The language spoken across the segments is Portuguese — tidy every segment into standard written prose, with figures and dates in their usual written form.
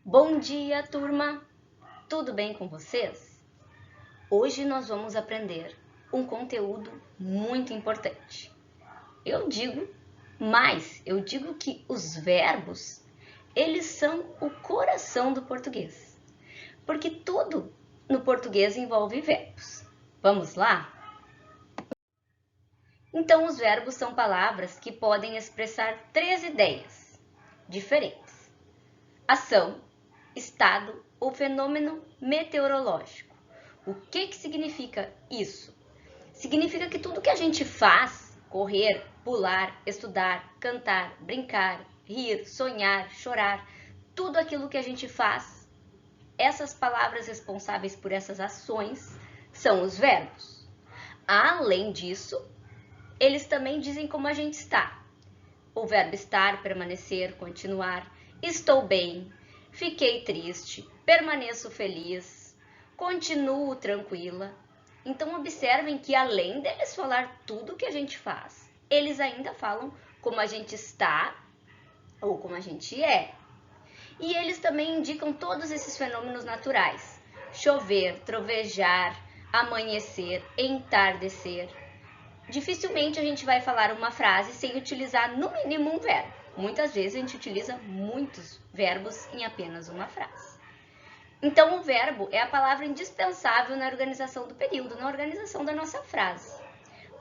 Bom dia, turma! Tudo bem com vocês? Hoje nós vamos aprender um conteúdo muito importante. Eu digo que os verbos, eles são o coração do português, porque tudo no português envolve verbos. Vamos lá? Então, os verbos são palavras que podem expressar três ideias diferentes: ação, estado ou fenômeno meteorológico. O que significa isso? Significa que tudo que a gente faz, correr, pular, estudar, cantar, brincar, rir, sonhar, chorar, tudo aquilo que a gente faz, essas palavras responsáveis por essas ações são os verbos. Além disso, eles também dizem como a gente está. O verbo estar, permanecer, continuar, estou bem, fiquei triste, permaneço feliz, continuo tranquila. Então, observem que além deles falar tudo que a gente faz, eles ainda falam como a gente está ou como a gente é. E eles também indicam todos esses fenômenos naturais: chover, trovejar, amanhecer, entardecer. Dificilmente a gente vai falar uma frase sem utilizar no mínimo um verbo. Muitas vezes a gente utiliza muitos verbos em apenas uma frase. Então, o verbo é a palavra indispensável na organização do período, na organização da nossa frase.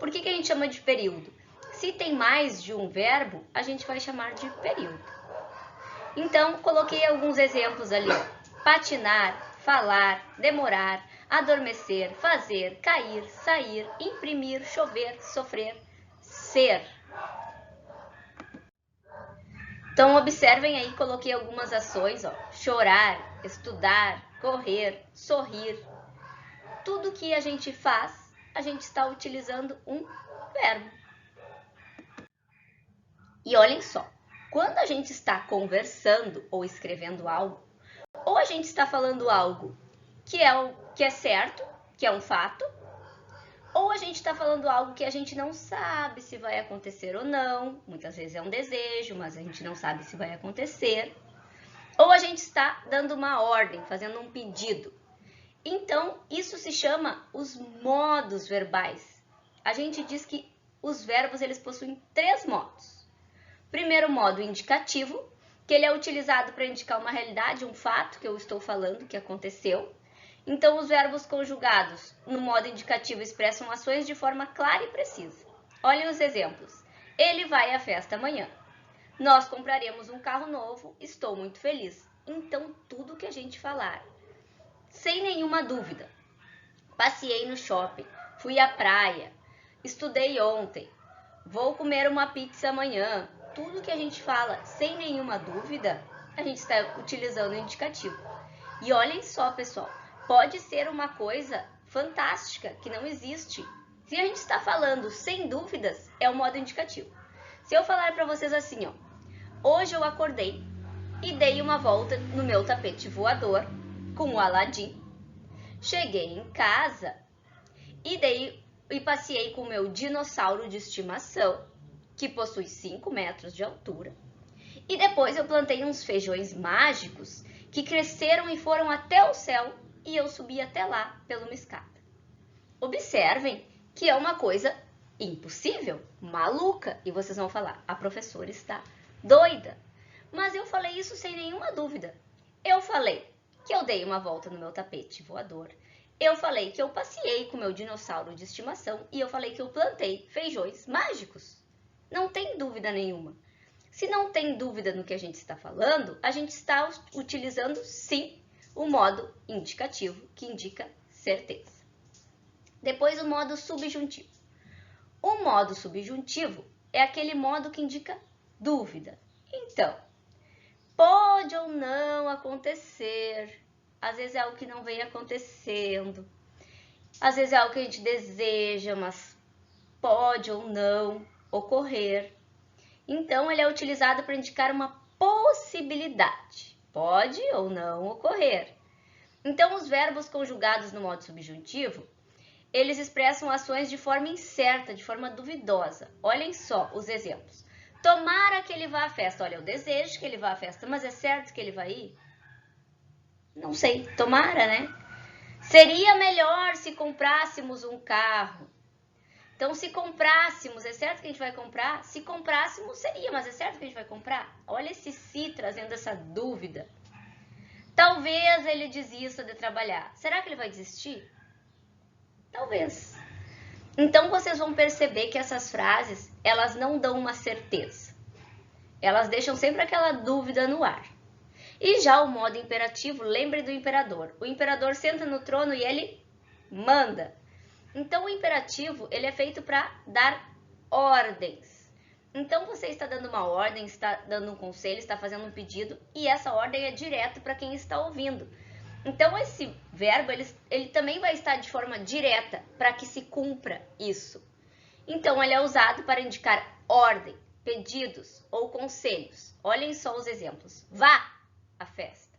Por que a gente chama de período? Se tem mais de um verbo, a gente vai chamar de período. Então, coloquei alguns exemplos ali: patinar, falar, demorar, adormecer, fazer, cair, sair, imprimir, chover, sofrer, ser. Então, observem aí, coloquei algumas ações, chorar, estudar, correr, sorrir. Tudo que a gente faz, a gente está utilizando um verbo. E olhem só, quando a gente está conversando ou escrevendo algo, ou a gente está falando algo que é certo, que é um fato, ou a gente está falando algo que a gente não sabe se vai acontecer ou não. Muitas vezes é um desejo, mas a gente não sabe se vai acontecer. Ou a gente está dando uma ordem, fazendo um pedido. Então, isso se chama os modos verbais. A gente diz que os verbos eles possuem três modos. Primeiro modo, indicativo, que ele é utilizado para indicar uma realidade, um fato que eu estou falando, que aconteceu. Então, os verbos conjugados no modo indicativo expressam ações de forma clara e precisa. Olhem os exemplos. Ele vai à festa amanhã. Nós compraremos um carro novo, estou muito feliz. Então, tudo que a gente falar, sem nenhuma dúvida. Passeei no shopping, fui à praia, estudei ontem, vou comer uma pizza amanhã. Tudo que a gente fala, sem nenhuma dúvida, a gente está utilizando o indicativo. E olhem só, pessoal, pode ser uma coisa fantástica, que não existe. Se a gente está falando sem dúvidas, é o modo indicativo. Se eu falar para vocês assim, hoje eu acordei e dei uma volta no meu tapete voador com o Aladim, cheguei em casa e passeei com o meu dinossauro de estimação, que possui 5 metros de altura. E depois eu plantei uns feijões mágicos que cresceram e foram até o céu e eu subi até lá pela uma escada. Observem que é uma coisa impossível, maluca, e vocês vão falar: a professora está doida. Mas eu falei isso sem nenhuma dúvida. Eu falei que eu dei uma volta no meu tapete voador. Eu falei que eu passeei com o meu dinossauro de estimação e eu falei que eu plantei feijões mágicos. Não tem dúvida nenhuma. Se não tem dúvida no que a gente está falando, a gente está utilizando, sim, o modo indicativo, que indica certeza. Depois, o modo subjuntivo. O modo subjuntivo é aquele modo que indica dúvida. Então, pode ou não acontecer. Às vezes é algo que não vem acontecendo. Às vezes é algo que a gente deseja, mas pode ou não ocorrer. Então, ele é utilizado para indicar uma possibilidade. Pode ou não ocorrer. Então, os verbos conjugados no modo subjuntivo, eles expressam ações de forma incerta, de forma duvidosa. Olhem só os exemplos. Tomara que ele vá à festa. Olha, eu desejo que ele vá à festa, mas é certo que ele vai ir? Não sei, tomara, né? Seria melhor se comprássemos um carro. Então, se comprássemos, é certo que a gente vai comprar? Se comprássemos, seria, mas é certo que a gente vai comprar? Olha esse se trazendo essa dúvida. Talvez ele desista de trabalhar. Será que ele vai desistir? Talvez. Então, vocês vão perceber que essas frases, elas não dão uma certeza. Elas deixam sempre aquela dúvida no ar. E já o modo imperativo, lembre do imperador. O imperador senta no trono e ele manda. Então, o imperativo, ele é feito para dar ordens. Então, você está dando uma ordem, está dando um conselho, está fazendo um pedido, e essa ordem é direto para quem está ouvindo. Então, esse verbo, ele também vai estar de forma direta para que se cumpra isso. Então, ele é usado para indicar ordem, pedidos ou conselhos. Olhem só os exemplos. Vá à festa.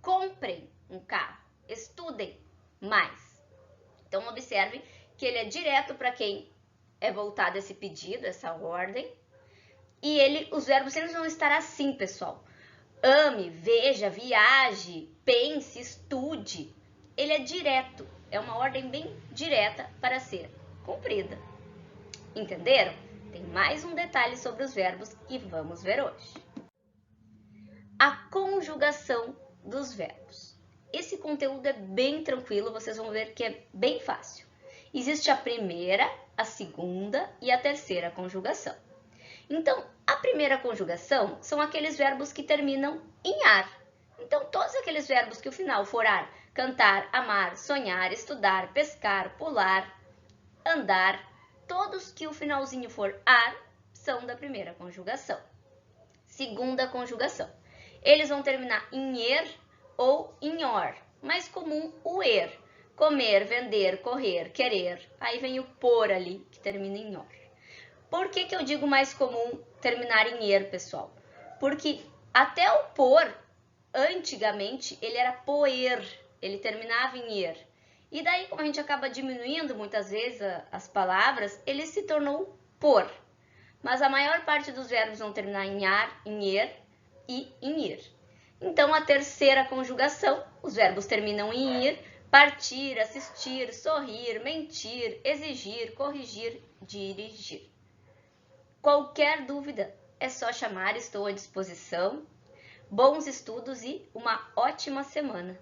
Comprem um carro. Estudem mais. Então, observe que ele é direto para quem é voltado esse pedido, essa ordem. E os verbos sempre vão estar assim, pessoal. Ame, veja, viaje, pense, estude. Ele é direto. É uma ordem bem direta para ser cumprida. Entenderam? Tem mais um detalhe sobre os verbos que vamos ver hoje. A conjugação dos verbos. Esse conteúdo é bem tranquilo, vocês vão ver que é bem fácil. Existe a primeira, a segunda e a terceira conjugação. Então, a primeira conjugação são aqueles verbos que terminam em ar. Então, todos aqueles verbos que o final for ar, cantar, amar, sonhar, estudar, pescar, pular, andar, todos que o finalzinho for ar são da primeira conjugação. Segunda conjugação. Eles vão terminar em er ou em or. Mais comum o er. Comer, vender, correr, querer. Aí vem o por ali, que termina em or. Por que eu digo mais comum terminar em er, pessoal? Porque até o por, antigamente, ele era poer. Ele terminava em er. E daí, como a gente acaba diminuindo muitas vezes as palavras, ele se tornou por. Mas a maior parte dos verbos vão terminar em ar, em er e em ir. Então, a terceira conjugação, os verbos terminam em ir, partir, assistir, sorrir, mentir, exigir, corrigir, dirigir. Qualquer dúvida, é só chamar, estou à disposição. Bons estudos e uma ótima semana!